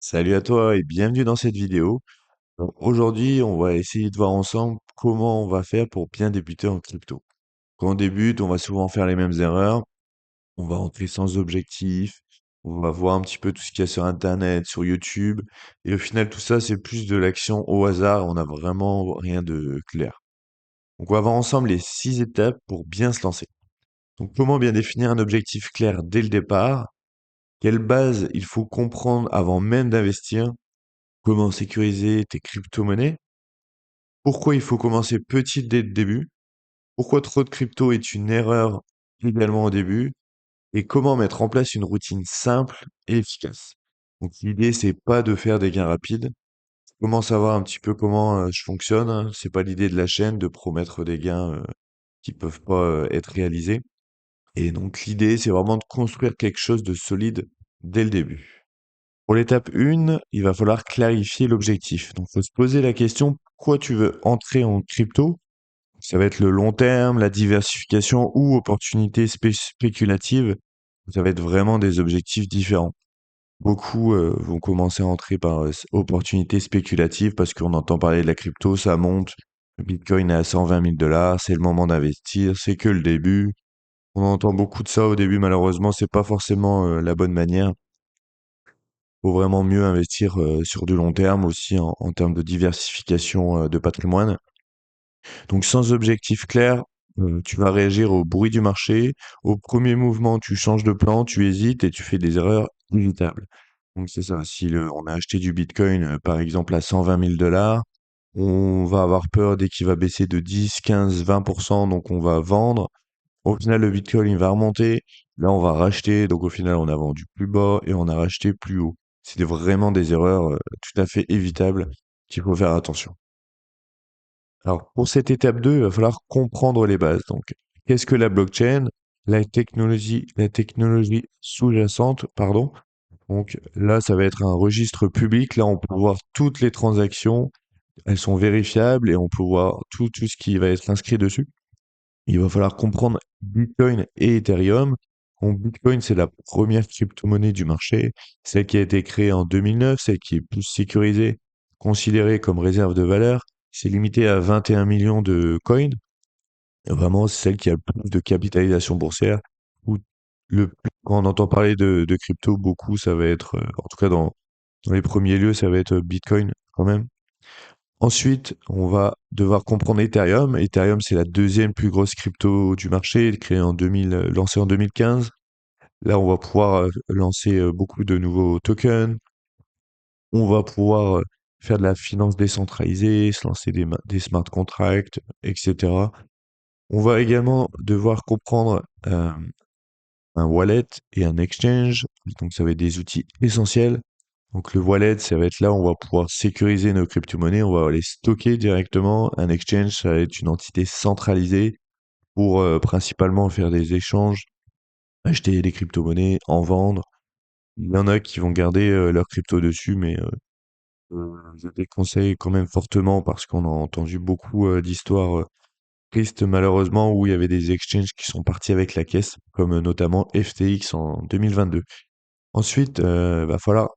Salut à toi et bienvenue dans cette vidéo. Donc, aujourd'hui, on va essayer de voir ensemble comment on va faire pour bien débuter en crypto. Quand on débute, on va souvent faire les mêmes erreurs. On va entrer sans objectif. On va voir un petit peu tout ce qu'il y a sur Internet, sur YouTube. Et au final, tout ça, c'est plus de l'action au hasard. On n'a vraiment rien de clair. Donc, on va voir ensemble les 6 étapes pour bien se lancer. Donc, comment bien définir un objectif clair dès le départ? Quelle base il faut comprendre avant même d'investir? Comment sécuriser tes crypto-monnaies? Pourquoi il faut commencer petit dès le début? Pourquoi trop de crypto est une erreur également au début? Et comment mettre en place une routine simple et efficace? Donc l'idée, c'est pas de faire des gains rapides. Comment savoir un petit peu comment je fonctionne, hein. C'est pas l'idée de la chaîne de promettre des gains qui peuvent pas être réalisés. Et donc l'idée, c'est vraiment de construire quelque chose de solide dès le début. Pour l'étape 1, il va falloir clarifier l'objectif. Donc, il faut se poser la question, pourquoi tu veux entrer en crypto? Ça va être le long terme, la diversification ou opportunités spéculatives. Ça va être vraiment des objectifs différents. Beaucoup vont commencer à entrer par opportunités spéculatives parce qu'on entend parler de la crypto, ça monte. Le Bitcoin est à 120 000 dollars, c'est le moment d'investir, c'est que le début. On entend beaucoup de ça au début, malheureusement, c'est pas forcément la bonne manière. Faut vraiment mieux investir sur du long terme aussi en termes de diversification de patrimoine. Donc sans objectif clair, tu vas réagir au bruit du marché. Au premier mouvement, tu changes de plan, tu hésites et tu fais des erreurs inévitables. Donc c'est ça. Si on a acheté du Bitcoin, par exemple, à 120 000 dollars, on va avoir peur dès qu'il va baisser de 10, 15, 20%, donc on va vendre. Au final, le Bitcoin, il va remonter. Là, on va racheter. Donc, au final, on a vendu plus bas et on a racheté plus haut. C'est vraiment des erreurs tout à fait évitables qu'il faut faire attention. Alors, pour cette étape 2, il va falloir comprendre les bases. Donc, qu'est-ce que la blockchain? La technologie sous-jacente, pardon. Donc, là, ça va être un registre public. Là, on peut voir toutes les transactions. Elles sont vérifiables et on peut voir tout ce qui va être inscrit dessus. Il va falloir comprendre Bitcoin et Ethereum. Donc, Bitcoin, c'est la première crypto-monnaie du marché, celle qui a été créée en 2009, celle qui est plus sécurisée, considérée comme réserve de valeur. C'est limité à 21 millions de coins. Et vraiment, c'est celle qui a le plus de capitalisation boursière. Où quand on entend parler de crypto, beaucoup, ça va être, en tout cas dans les premiers lieux, ça va être Bitcoin quand même. Ensuite, on va devoir comprendre Ethereum. Ethereum, c'est la deuxième plus grosse crypto du marché, créée en 2000, lancée en 2015. Là, on va pouvoir lancer beaucoup de nouveaux tokens. On va pouvoir faire de la finance décentralisée, se lancer des smart contracts, etc. On va également devoir comprendre un wallet et un exchange. Donc, ça va être des outils essentiels. Donc, le wallet, ça va être là où on va pouvoir sécuriser nos crypto-monnaies. On va les stocker directement. Un exchange, ça va être une entité centralisée pour principalement faire des échanges, acheter des crypto-monnaies, en vendre. Il y en a qui vont garder leurs crypto dessus, mais je déconseille quand même fortement parce qu'on a entendu beaucoup d'histoires tristes malheureusement où il y avait des exchanges qui sont partis avec la caisse, comme notamment FTX en 2022. Ensuite, va falloir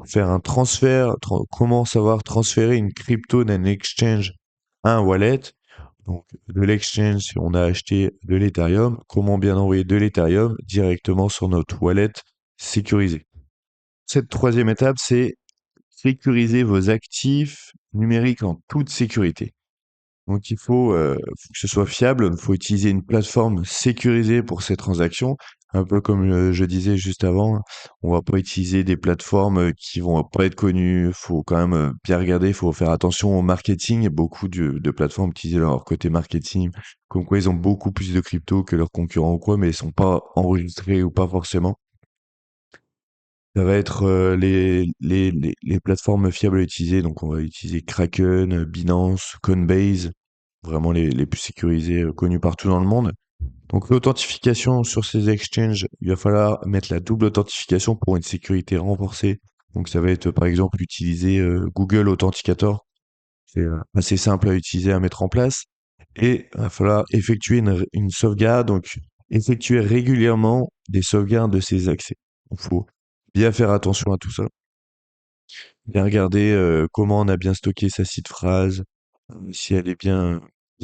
faire un transfert. Comment savoir transférer une crypto d'un exchange à un wallet? Donc, de l'exchange, si on a acheté de l'Ethereum, comment bien envoyer de l'Ethereum directement sur notre wallet sécurisé? Cette troisième étape, c'est sécuriser vos actifs numériques en toute sécurité. Donc faut que ce soit fiable, il faut utiliser une plateforme sécurisée pour ces transactions. Un peu comme je disais juste avant, on va pas utiliser des plateformes qui vont pas être connues. Faut quand même bien regarder, il faut faire attention au marketing. Beaucoup de plateformes utilisent leur côté marketing, comme quoi ils ont beaucoup plus de crypto que leurs concurrents ou quoi, mais ils sont pas enregistrés ou pas forcément. Ça va être les plateformes fiables à utiliser. Donc, on va utiliser Kraken, Binance, Coinbase, vraiment les plus sécurisés, connus partout dans le monde. Donc, l'authentification sur ces exchanges, il va falloir mettre la double authentification pour une sécurité renforcée. Donc, ça va être, par exemple, utiliser Google Authenticator. C'est assez simple à utiliser, à mettre en place. Et il va falloir effectuer une sauvegarde, donc effectuer régulièrement des sauvegardes de ces accès. Il faut bien faire attention à tout ça. bien regarder comment on a bien stocké sa seed phrase, si elle est bien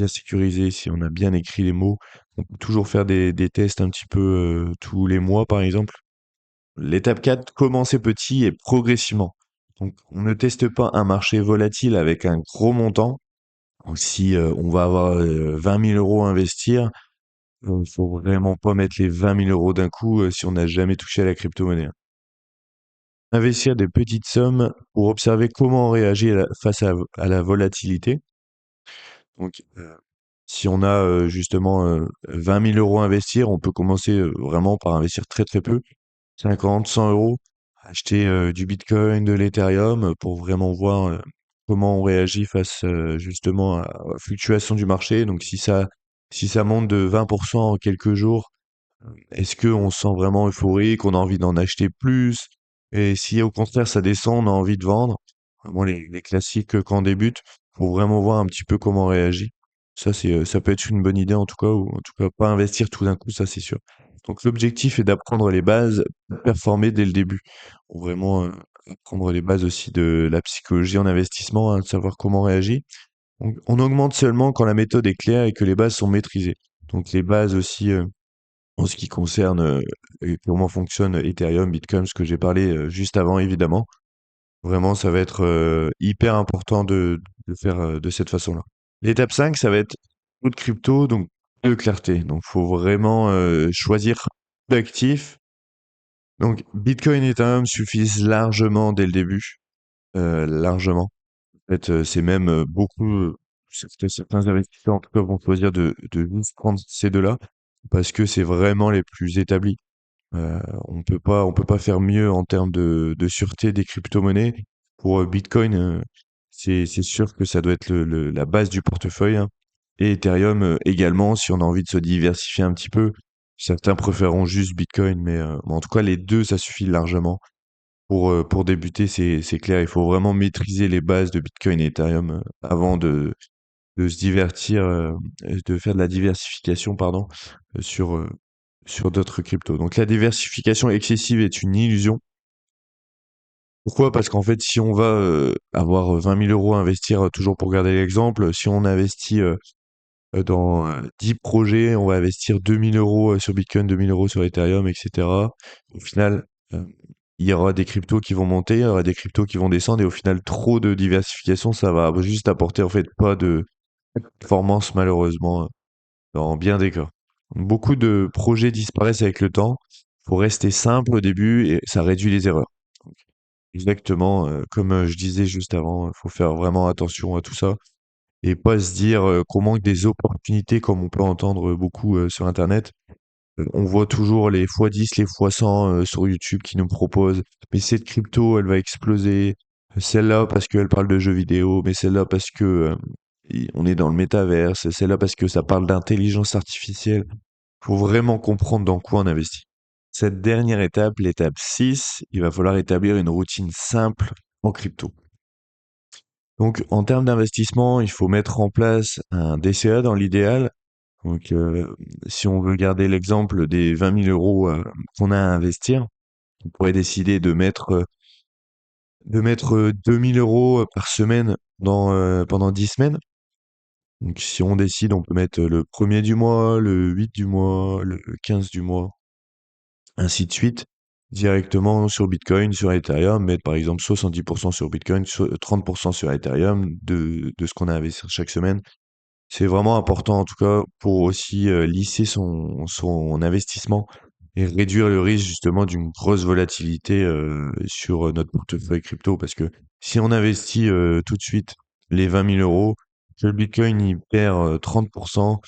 sécurisée, si on a bien écrit les mots. On peut toujours faire des tests un petit peu tous les mois, par exemple. L'étape 4, commencer petit et progressivement. Donc, on ne teste pas un marché volatile avec un gros montant. Donc, si on va avoir 20 000 euros à investir, faut vraiment pas mettre les 20 000 euros d'un coup si on n'a jamais touché à la crypto-monnaie, hein. Investir des petites sommes pour observer comment on réagit face à la volatilité. Donc, si on a justement 20 000 euros à investir, on peut commencer vraiment par investir très très peu, 50, 100 euros, acheter du Bitcoin, de l'Ethereum pour vraiment voir comment on réagit face justement à la fluctuation du marché. Donc, si ça monte de 20% en quelques jours, est-ce qu'on se sent vraiment euphorique, on a envie d'en acheter plus? Et si au contraire ça descend, on a envie de vendre? Vraiment les classiques quand on débute, pour vraiment voir un petit peu comment on réagit. Ça peut être une bonne idée en tout cas, ou en tout cas pas investir tout d'un coup, ça c'est sûr. Donc l'objectif est d'apprendre les bases, de performer dès le début. Pour vraiment apprendre les bases aussi de la psychologie en investissement, hein, de savoir comment on réagit. On augmente seulement quand la méthode est claire et que les bases sont maîtrisées. Donc les bases aussi en ce qui concerne comment fonctionne Ethereum, Bitcoin, ce que j'ai parlé juste avant, évidemment. Vraiment, ça va être hyper important de faire de cette façon-là. L'étape 5, ça va être peu de crypto, donc peu de clarté. Donc, faut vraiment choisir d'actifs. Donc, Bitcoin et Ethereum suffisent largement dès le début, largement. En fait, c'est même certains investisseurs en tout cas vont choisir de juste prendre ces deux-là parce que c'est vraiment les plus établis. On peut pas faire mieux en termes de sûreté des crypto-monnaies. Pour Bitcoin, c'est sûr que ça doit être la base du portefeuille, hein. Et Ethereum également, si on a envie de se diversifier un petit peu. Certains préféreront juste Bitcoin, mais en tout cas, les deux, ça suffit largement. Pour débuter, c'est clair. Il faut vraiment maîtriser les bases de Bitcoin et Ethereum avant de se divertir, de faire de la diversification, pardon, sur, sur d'autres cryptos. Donc la diversification excessive est une illusion. Pourquoi? Parce qu'en fait, si on va avoir 20 000 euros à investir, toujours pour garder l'exemple, si on investit dans 10 projets, on va investir 2 000 euros sur Bitcoin, 2 000 euros sur Ethereum, etc. Au final, euh, il y aura des cryptos qui vont monter, il y aura des cryptos qui vont descendre, et au final, trop de diversification, ça va juste apporter en fait pas de performance malheureusement dans bien des cas. Beaucoup de projets disparaissent avec le temps. Faut rester simple au début et ça réduit les erreurs. Donc, exactement, comme je disais juste avant, faut faire vraiment attention à tout ça et pas se dire qu'on manque des opportunités comme on peut entendre beaucoup sur Internet. On voit toujours les x10, les x100 sur YouTube qui nous proposent, mais cette crypto, elle va exploser. Celle-là parce qu'elle parle de jeux vidéo, mais celle-là parce que on est dans le métaverse, celle-là parce que ça parle d'intelligence artificielle. Faut vraiment comprendre dans quoi on investit. Cette dernière étape, l'étape 6, il va falloir établir une routine simple en crypto. Donc, en termes d'investissement, il faut mettre en place un DCA dans l'idéal. Donc, si on veut garder l'exemple des 20 000 euros qu'on a à investir, on pourrait décider de mettre 2 000 euros par semaine pendant 10 semaines. Donc, si on décide, on peut mettre le premier du mois, le 8 du mois, le 15 du mois, ainsi de suite, directement sur Bitcoin, sur Ethereum, mettre par exemple 70% sur Bitcoin, 30% sur Ethereum de ce qu'on a investi chaque semaine. C'est vraiment important en tout cas pour aussi lisser son investissement et réduire le risque justement d'une grosse volatilité sur notre portefeuille crypto parce que si on investit tout de suite les 20 000 euros, que le Bitcoin il perd 30%,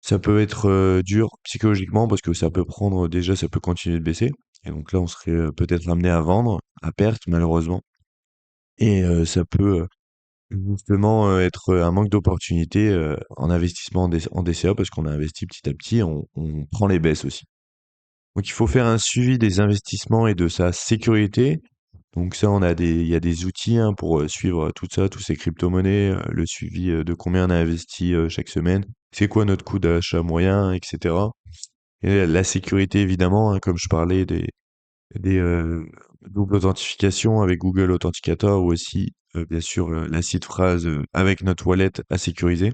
ça peut être dur psychologiquement parce que ça peut prendre déjà, ça peut continuer de baisser. Et donc là, on serait peut-être amené à vendre à perte malheureusement. Et ça peut justement, être un manque d'opportunité, en investissement en DCA parce qu'on a investi petit à petit, on prend les baisses aussi. Donc il faut faire un suivi des investissements et de sa sécurité. Donc ça, il y a des outils, hein, pour, suivre tout ça, tous ces crypto-monnaies, le suivi, de combien on a investi, chaque semaine. C'est quoi notre coût d'achat moyen et cetera. Et la sécurité évidemment, hein, comme je parlais des, double authentification avec Google Authenticator ou aussi, bien sûr, la seed phrase avec notre wallet à sécuriser.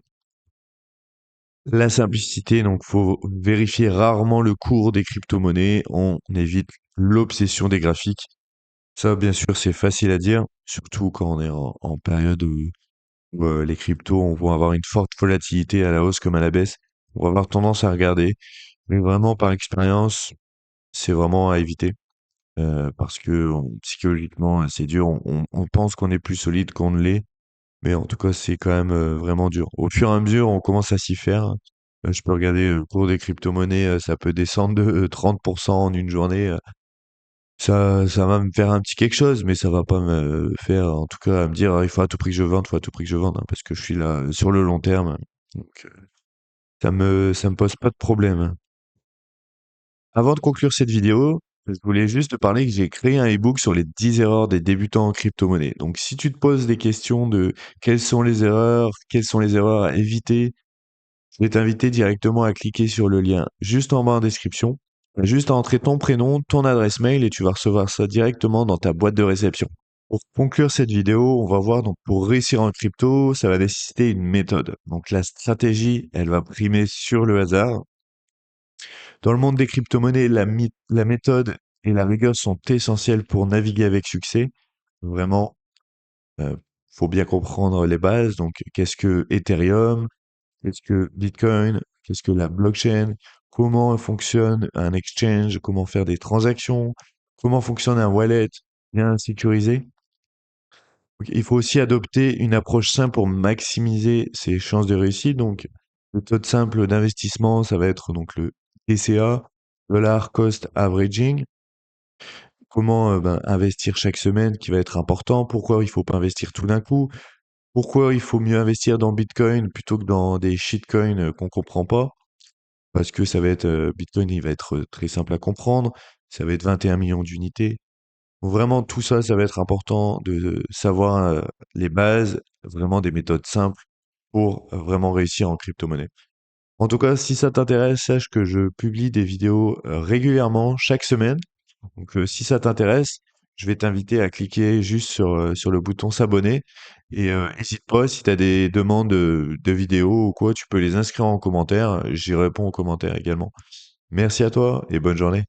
La simplicité, donc faut vérifier rarement le cours des crypto-monnaies. On évite l'obsession des graphiques. Ça, bien sûr, c'est facile à dire, surtout quand on est en période où les cryptos on vont avoir une forte volatilité à la hausse comme à la baisse. On va avoir tendance à regarder. Mais vraiment, par expérience, c'est vraiment à éviter. Parce que psychologiquement, c'est dur. On pense qu'on est plus solide qu'on ne l'est. Mais en tout cas, c'est quand même vraiment dur. Au fur et à mesure, on commence à s'y faire. Je peux regarder le cours des crypto-monnaies, ça peut descendre de 30% en une journée. Ça va me faire un petit quelque chose, mais ça va pas me faire, en tout cas, me dire, ah, il faut à tout prix que je vende, il faut à tout prix que je vende, hein, parce que je suis là sur le long terme. Donc, ça me pose pas de problème, hein. Avant de conclure cette vidéo, je voulais juste te parler que j'ai créé un ebook sur les 10 erreurs des débutants en crypto-monnaie. Donc, si tu te poses des questions de quelles sont les erreurs à éviter, je vais t'inviter directement à cliquer sur le lien juste en bas en description. T'as juste à entrer ton prénom, ton adresse mail et tu vas recevoir ça directement dans ta boîte de réception. Pour conclure cette vidéo, on va voir donc pour réussir en crypto, ça va nécessiter une méthode. Donc la stratégie, elle va primer sur le hasard. Dans le monde des crypto-monnaies, la méthode et la rigueur sont essentielles pour naviguer avec succès. Vraiment, faut bien comprendre les bases. Donc, qu'est-ce que Ethereum? Qu'est-ce que Bitcoin? Qu'est-ce que la blockchain? Comment fonctionne un exchange? Comment faire des transactions? Comment fonctionne un wallet bien sécurisé? Donc, il faut aussi adopter une approche simple pour maximiser ses chances de réussite. Donc, méthode simple d'investissement, ça va être donc le DCA, Dollar Cost Averaging. Comment investir chaque semaine qui va être important? Pourquoi il faut pas investir tout d'un coup? Pourquoi il faut mieux investir dans Bitcoin plutôt que dans des shitcoins qu'on comprend pas? Parce que ça va être Bitcoin, il va être très simple à comprendre. Ça va être 21 millions d'unités. Vraiment, tout ça, ça va être important de savoir les bases, vraiment des méthodes simples pour vraiment réussir en crypto-monnaie. En tout cas, si ça t'intéresse, sache que je publie des vidéos régulièrement chaque semaine. Donc, si ça t'intéresse, je vais t'inviter à cliquer juste sur le bouton s'abonner. Et n'hésite pas, si tu as des demandes de vidéos ou quoi, tu peux les inscrire en commentaire. J'y réponds en commentaire également. Merci à toi et bonne journée.